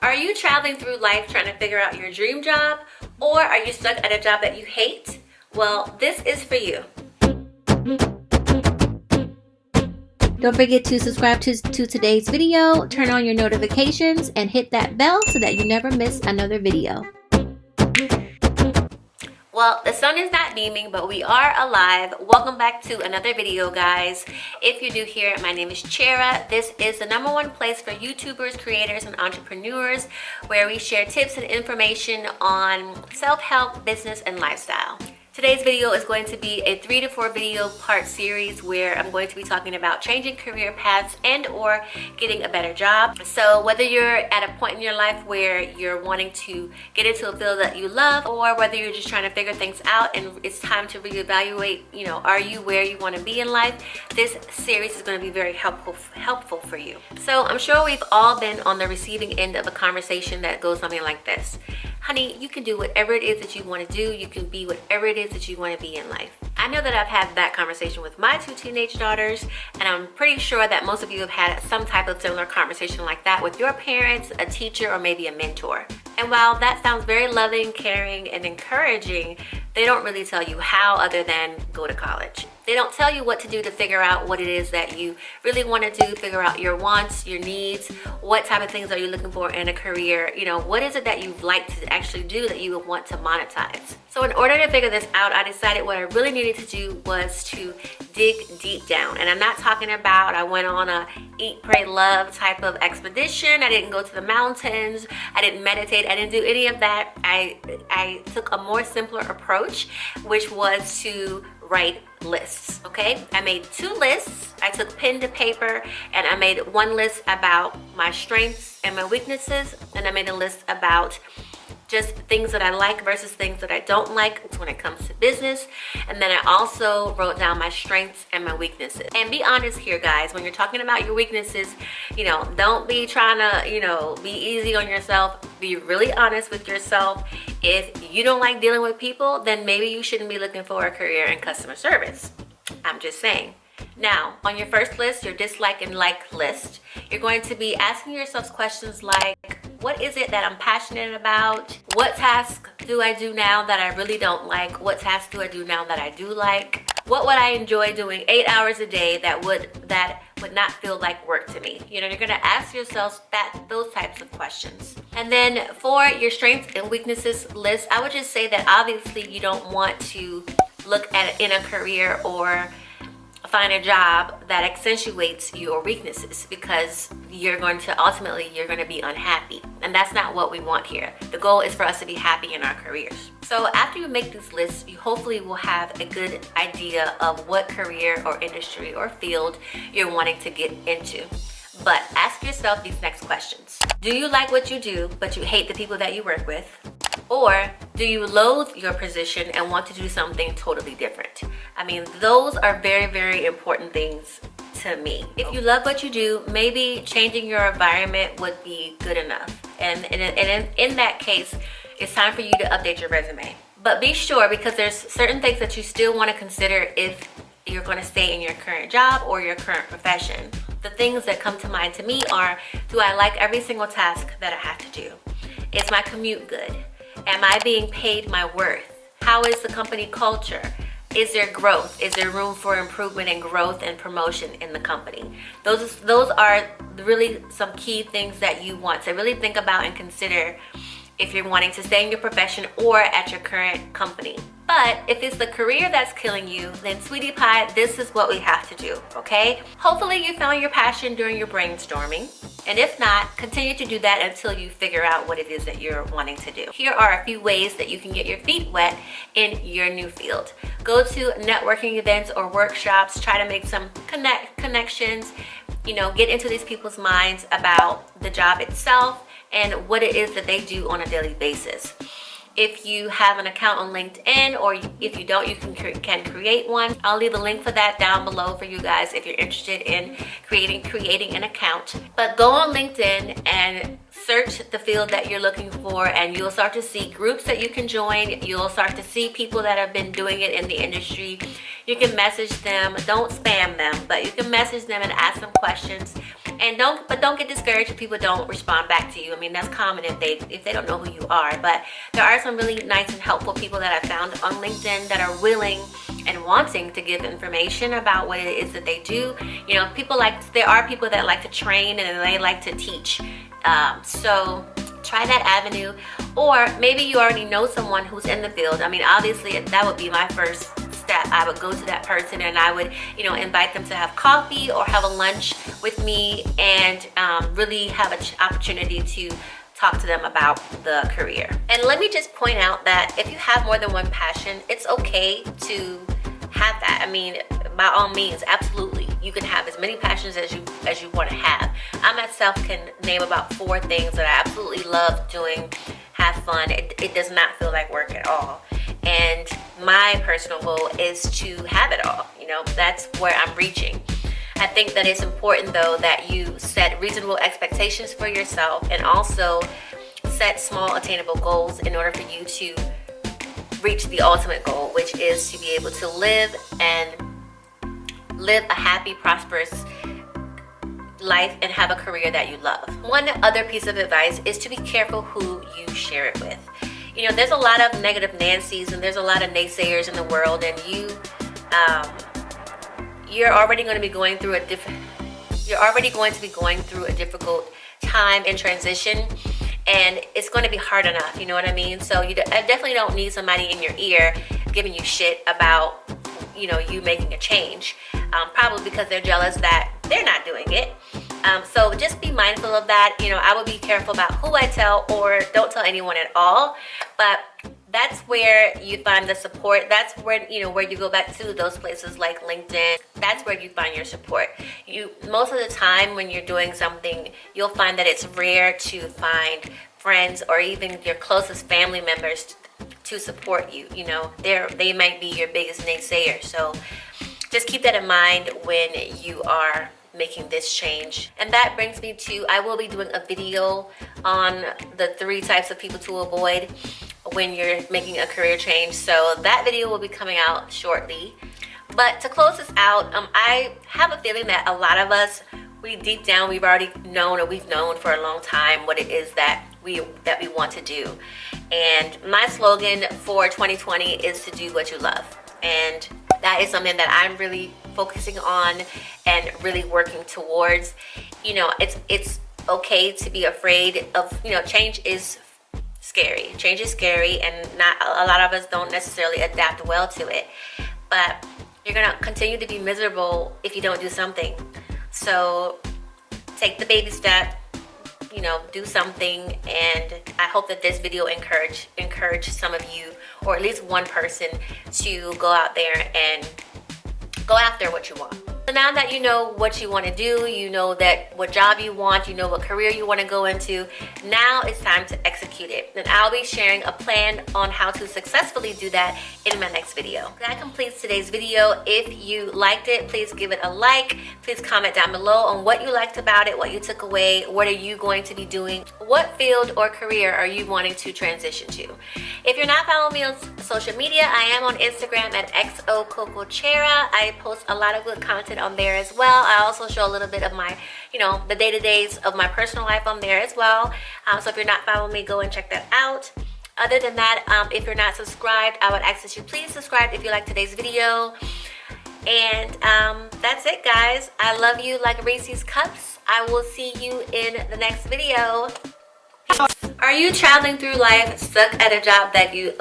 Are you traveling through life trying to figure out your dream job, or are you stuck at a job that you hate? Well, this is for you. Don't forget to subscribe to today's video, turn on your notifications, and hit that bell so that you never miss another video. Well, the sun is not beaming, but we are alive. Welcome back to another video, guys. If you're new here, my name is Chera. This is the #1 place for YouTubers, creators, and entrepreneurs, where we share tips and information on self-help, business, and lifestyle. Today's video is going to be a 3 to 4 video part series where I'm going to be talking about changing career paths and or getting a better job. So whether you're at a point in your life where you're wanting to get into a field that you love, or whether you're just trying to figure things out and it's time to reevaluate, are you where you want to be in life, this series is going to be very helpful for you. So I'm sure we've all been on the receiving end of a conversation that goes something like this. Honey, you can do whatever it is that you want to do. You can be whatever it is that you want to be in life. I know that I've had that conversation with my 2 teenage daughters, and I'm pretty sure that most of you have had some type of similar conversation like that with your parents, a teacher, or maybe a mentor. And while that sounds very loving, caring, and encouraging, they don't really tell you how other than go to college. They don't tell you what to do to figure out what it is that you really want to do, figure out your wants, your needs, what type of things are you looking for in a career, what is it that you'd like to actually do that you would want to monetize. So in order to figure this out, I decided what I really needed to do was to dig deep down. And I'm not talking about I went on a eat, pray, love type of expedition. I didn't go to the mountains. I didn't meditate. I didn't do any of that. I took a more simpler approach, which was to write lists. Okay, I made 2 lists. I took pen to paper and I made one list about my strengths and my weaknesses, and I made a list about just things that I like versus things that I don't like when it comes to business. And then I also wrote down my strengths and my weaknesses. And be honest here, guys, when you're talking about your weaknesses, don't be trying to, be easy on yourself. Be really honest with yourself. If you don't like dealing with people, then maybe you shouldn't be looking for a career in customer service. I'm just saying. Now, on your first list, your dislike and like list, you're going to be asking yourself questions like, what is it that I'm passionate about? What task do I do now that I really don't like? What task do I do now that I do like? What would I enjoy doing 8 hours a day that would not feel like work to me? You're going to ask yourself those types of questions. And then for your strengths and weaknesses list, I would just say that obviously you don't want to look at it in a career or find a job that accentuates your weaknesses, because you're going to be unhappy, and that's not what we want here. The goal is for us to be happy in our careers. So after you make these lists, you hopefully will have a good idea of what career or industry or field you're wanting to get into. But ask yourself these next questions. Do you like what you do, but you hate the people that you work with? Or do you loathe your position and want to do something totally different? I mean, those are very, very important things to me. If you love what you do, maybe changing your environment would be good enough. And in that case, it's time for you to update your resume. But be sure, because there's certain things that you still want to consider if you're going to stay in your current job or your current profession. The things that come to mind to me are, do I like every single task that I have to do? Is my commute good? Am I being paid my worth? How is the company culture? Is there growth? Is there room for improvement and growth and promotion in the company? Those are really some key things that you want to really think about and consider if you're wanting to stay in your profession or at your current company. But if it's the career that's killing you, then sweetie pie, this is what we have to do, okay? Hopefully you found your passion during your brainstorming. And if not, continue to do that until you figure out what it is that you're wanting to do. Here are a few ways that you can get your feet wet in your new field. Go to networking events or workshops, try to make some connections, get into these people's minds about the job itself and what it is that they do on a daily basis. If you have an account on LinkedIn, or if you don't, you can create one. I'll leave a link for that down below for you guys if you're interested in creating an account. But go on LinkedIn and search the field that you're looking for, and you'll start to see groups that you can join. You'll start to see people that have been doing it in the industry. You can message them. Don't spam them, but you can message them and ask them questions And don't get discouraged if people don't respond back to you. I mean, that's common if they don't know who you are. But there are some really nice and helpful people that I found on LinkedIn that are willing and wanting to give information about what it is that they do. You know, there are people that like to train and they like to teach. So try that avenue. Or maybe you already know someone who's in the field. I mean, obviously that would be my first step. I would go to that person and I would, you know, invite them to have coffee or have a lunch with me and really have an opportunity to talk to them about the career. And let me just point out that if you have more than one passion, it's okay to have that. I mean, by all means, absolutely, you can have as many passions as you want to have. I myself can name about 4 things that I absolutely love doing, have fun. It does not feel like work at all. And my personal goal is to have it all. You know, that's where I'm reaching. I think that it's important though that you set reasonable expectations for yourself and also set small attainable goals in order for you to reach the ultimate goal, which is to be able to live a happy, prosperous life and have a career that you love. One other piece of advice is to be careful who you share it with. You know, there's a lot of negative Nancys and there's a lot of naysayers in the world, and you're already going to be going through a difficult time in transition, and it's going to be hard enough, you know what I mean? So I definitely don't need somebody in your ear giving you shit about, you know, you making a change, probably because they're jealous that they're not doing it. So just be mindful of that. You know, I would be careful about who I tell, or don't tell anyone at all. But that's where you find the support. That's where, you know, where you go back to those places like LinkedIn. That's where you find your support. Most of the time when you're doing something, you'll find that it's rare to find friends or even your closest family members to support you. You know, they might be your biggest naysayer. So just keep that in mind when you are making this change. And that brings me to, I will be doing a video on the 3 types of people to avoid when you're making a career change. So that video will be coming out shortly. But to close this out, I have a feeling that a lot of us, deep down, we've already known, or we've known for a long time what it is that we want to do. And my slogan for 2020 is to do what you love. And that is something that I'm really focusing on and really working towards. You know, it's okay to be afraid of, you know, change is scary. Change is scary, and not a lot of us don't necessarily adapt well to it. But you're gonna continue to be miserable if you don't do something. So take the baby step, you know, do something, and I hope that this video encourage some of you, or at least one person, to go out there and go after what you want. So now that you know what you want to do, you know that what job you want, you know what career you want to go into, now it's time to execute it. And I'll be sharing a plan on how to successfully do that in my next video. That completes today's video. If you liked it, please give it a like. Please comment down below on what you liked about it, what you took away, what are you going to be doing, what field or career are you wanting to transition to. If you're not following me on social media, I am on Instagram at xococochera. I post a lot of good content on there as well. I also show a little bit of my, you know, the day-to-days of my personal life on there as well. So if you're not following me, go and check that out. Other than that, if you're not subscribed, I would ask that you please subscribe if you like today's video. And that's it, guys. I love you like Reese's Cups. I will see you in the next video. Peace. Are you traveling through life stuck at a job that you